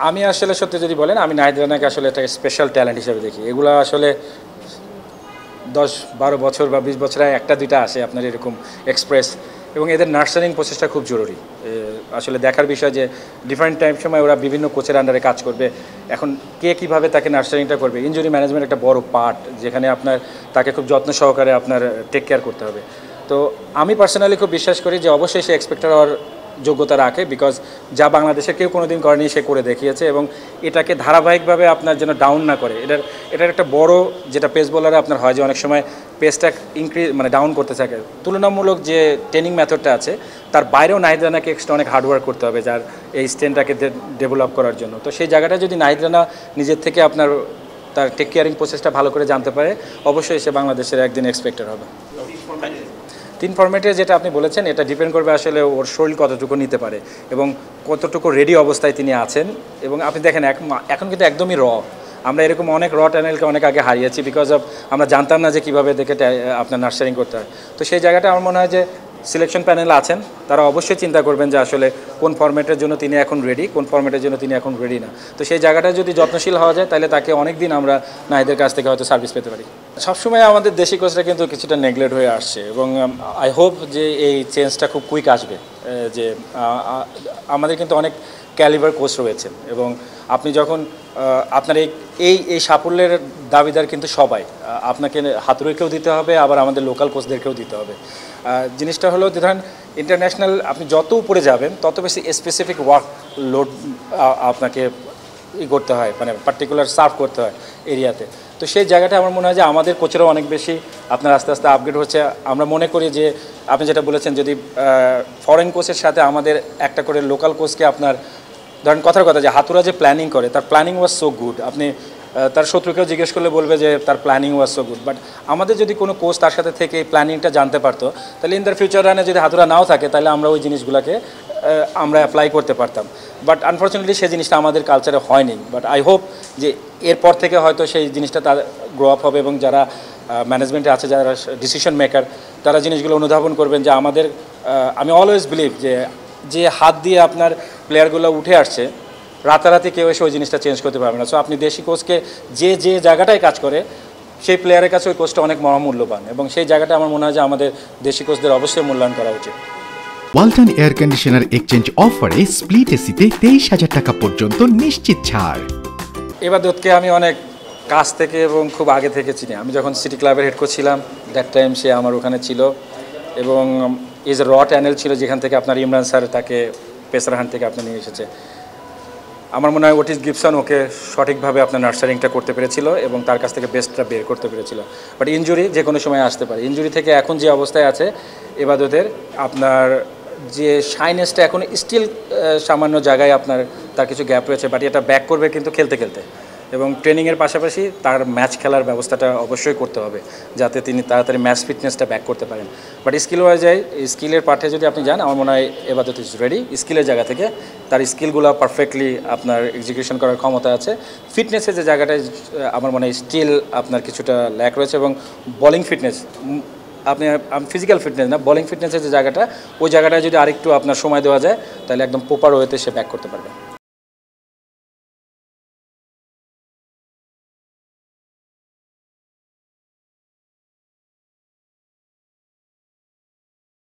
আমি আসলে সত্যি যদি বলেন আমি নাহিদ রানাকে আসলে একটা স্পেশাল ট্যালেন্ট হিসেবে দেখি। এগুলো আসলে 10-12 বছর বা 20 বছরে একটা দুইটা আসে আপনার এরকম এক্সপ্রেস, এবং এদের নার্সারিং প্রসেসটা খুব জরুরি। আসলে দেখার বিষয় যে ডিফারেন্ট টাইম সময় ওরা বিভিন্ন কোচের আন্ডারে কাজ করবে। এখন কে কীভাবে তাকে নার্সারিংটা করবে, ইনজুরি ম্যানেজমেন্ট একটা বড় পার্ট, যেখানে আপনার তাকে খুব যত্ন সহকারে আপনার টেক কেয়ার করতে হবে। তো আমি পার্সোনালি খুব বিশ্বাস করি যে অবশ্যই সে এক্সপেক্টার হওয়ার যোগ্যতা রাখে, বিকজ যা বাংলাদেশের কেউ কোনো দিন করেনি সে করে দেখিয়েছে, এবং এটাকে ধারাবাহিকভাবে আপনার যেন ডাউন না করে। এটার একটা বড় যেটা পেস বোলারে আপনার হয় যে অনেক সময় পেসটা মানে ডাউন করতে থাকে, তুলনামূলক যে ট্রেনিং মেথডটা আছে তার বাইরেও নাহিদ রানাকে এক্সট্রা অনেক হার্ডওয়ার্ক করতে হবে যার এই স্ট্রেনটাকে ডেভেলপ করার জন্য। তো সেই জায়গাটা যদি নাহিদ রানা নিজের থেকে আপনার তার টেক কেয়ারিং প্রসেসটা ভালো করে জানতে পারে, অবশ্যই সে বাংলাদেশের একদিন এক্সপেক্টেড হবে। 3 ফরম্যাটে যেটা আপনি বলেছেন এটা ডিপেন্ড করবে আসলে ওর শরীর কতটুকু নিতে পারে এবং কতটুকু রেডি অবস্থায় তিনি আছেন। এবং আপনি দেখেন এখন কিন্তু একদমই আমরা এরকম অনেক চ্যানেলকে অনেক আগে হারিয়েছি বিকজ অফ আমরা জানতাম না যে কীভাবে দেখে আপনার নার্সারিং করতে হয়। তো সেই জায়গাটা আমার মনে হয় যে সিলেকশন প্যানেল আছেন, তারা অবশ্যই চিন্তা করবেন যে আসলে কোন ফরম্যাটের জন্য তিনি এখন রেডি, কোন ফরম্যাটের জন্য তিনি এখন রেডি না। তো সেই জায়গাটা যদি যত্নশীল হওয়া যায় তাহলে তাকে অনেক দিন আমরা নাহিদের কাছ থেকে হয়তো সার্ভিস পেতে পারি। সবসময় আমাদের দেশি কোচরা কিন্তু কিছুটা নেগলেক্ট হয়ে আসছে, এবং আই হোপ যে এই চেঞ্জটা খুব কুইক আসবে। যে আমাদের কিন্তু অনেক ক্যালিবার কোচ রয়েছেন, এবং আপনি যখন আপনার এই সাফল্যের দাবিদার কিন্তু সবাই, আপনাকে হাতুড়িকেও দিতে হবে, আবার আমাদের লোকাল কোচদেরকেও দিতে হবে। জিনিসটা হলো ধরেন ইন্টারন্যাশনাল আপনি যত উপরে যাবেন তত বেশি স্পেসিফিক ওয়ার্ক লোড আপনাকে করতে হয়, মানে পার্টিকুলার সার্ভ করতে হয় এরিয়াতে। তো সেই জায়গাটা আমার মনে হয় যে আমাদের কোচেরাও অনেক বেশি আপনার আস্তে আস্তে আপগ্রেড হচ্ছে। আমরা মনে করি যে আপনি যেটা বলেছেন, যদি ফরেন কোচের সাথে আমাদের একটা করে লোকাল কোচকে আপনার ধরেন কথার কথা যে হাতুড়া যে প্ল্যানিং করে তার প্ল্যানিং ওয়াজ সো গুড, আপনি তার শত্রুকেও জিজ্ঞেস করলে বলবে যে তার planning was so good. But আমাদের যদি কোনো কোচ তার সাথে থেকে এই প্ল্যানিংটা জানতে পারতো, তাহলে ইন দ্য ফিউচার রানে যদি হাতুড়া নাও থাকে তাহলে আমরা ওই জিনিসগুলোকে আমরা অ্যাপ্লাই করতে পারতাম। বাট আনফর্চুনেটলি সেই জিনিসটা আমাদের কালচারে হয়নি। বাট আই হোপ যে এরপর থেকে হয়তো সেই জিনিসটা তার গ্রো আপ হবে, এবং যারা ম্যানেজমেন্টে আছে, যারা ডিসিশন মেকার, তারা জিনিসগুলো অনুধাবন করবেন যে আমাদের আমি অলওয়েজ বিলিভ যে হাত দিয়ে আপনার প্লেয়ারগুলো উঠে আসছে, রাতারাতি কেউ এসে ওই জিনিসটা চেঞ্জ করতে পারবে না। সো আপনি দেশি কোচকে যে জায়গাটায় কাজ করে সেই প্লেয়ারের কাছে ওই কোচটা অনেক মহামূল্যবান, এবং সেই জায়গাটা আমার মনে হয় যে আমাদের দেশি কোচদের অবশ্যই মূল্যায়ন করা উচিত। ওয়ালটন এয়ার কন্ডিশনার এক্সচেঞ্জ অফারে স্প্লিট এসিতে 23,000 টাকা পর্যন্ত নিশ্চিত ছাড়। এবাদতকে আমি অনেক কাছ থেকে এবং খুব আগে থেকে চিনি। আমি যখন সিটি ক্লাবের হেড কোচ ছিলাম দ্যাট টাইম সে আমার ওখানে ছিল, এবং ইজ এ চ্যানেল ছিল যেখান থেকে আপনার ইমরান স্যার তাকে পেসারহান থেকে আপনি নিয়ে এসেছে। আমার মনে হয় ওটিস গিবসন ওকে সঠিকভাবে আপনার নার্সারিংটা করতে পেরেছিল এবং তার কাছ থেকে বেস্টটা বের করতে পেরেছিল। বাট ইনজুরি যে কোনো সময় আসতে পারে। ইনজুরি থেকে এখন যে অবস্থায় আছে এবাদতের, আপনার যে শাইনেসটা এখন স্টিল সামান্য জায়গায় আপনার তার কিছু গ্যাপ রয়েছে, বাট এটা ব্যাক করবে কিন্তু খেলতে খেলতে, এবং ট্রেনিংয়ের পাশাপাশি তার ম্যাচ খেলার ব্যবস্থাটা অবশ্যই করতে হবে যাতে তিনি তাড়াতাড়ি ম্যাচ ফিটনেসটা ব্যাক করতে পারেন। বাট স্কিল ওয়াইজ স্কিলের পাঠে যদি আপনি যান, আমার মনে হয় এবাদত ইজ রেডি। স্কিলের জায়গা থেকে তার স্কিলগুলো পারফেক্টলি আপনার এক্সিকিউশন করার ক্ষমতা আছে। ফিটনেসের যে জায়গাটায় আমার মনে হয় স্টিল আপনার কিছুটা ল্যাক রয়েছে, এবং বোলিং ফিটনেস আপনি ফিজিক্যাল ফিটনেস না, বোলিং ফিটনেসের যে জায়গাটা, ওই জায়গাটায় যদি আরেকটু আপনার সময় দেওয়া যায় তাহলে একদম প্রপার ওয়েতে সে ব্যাক করতে পারবে।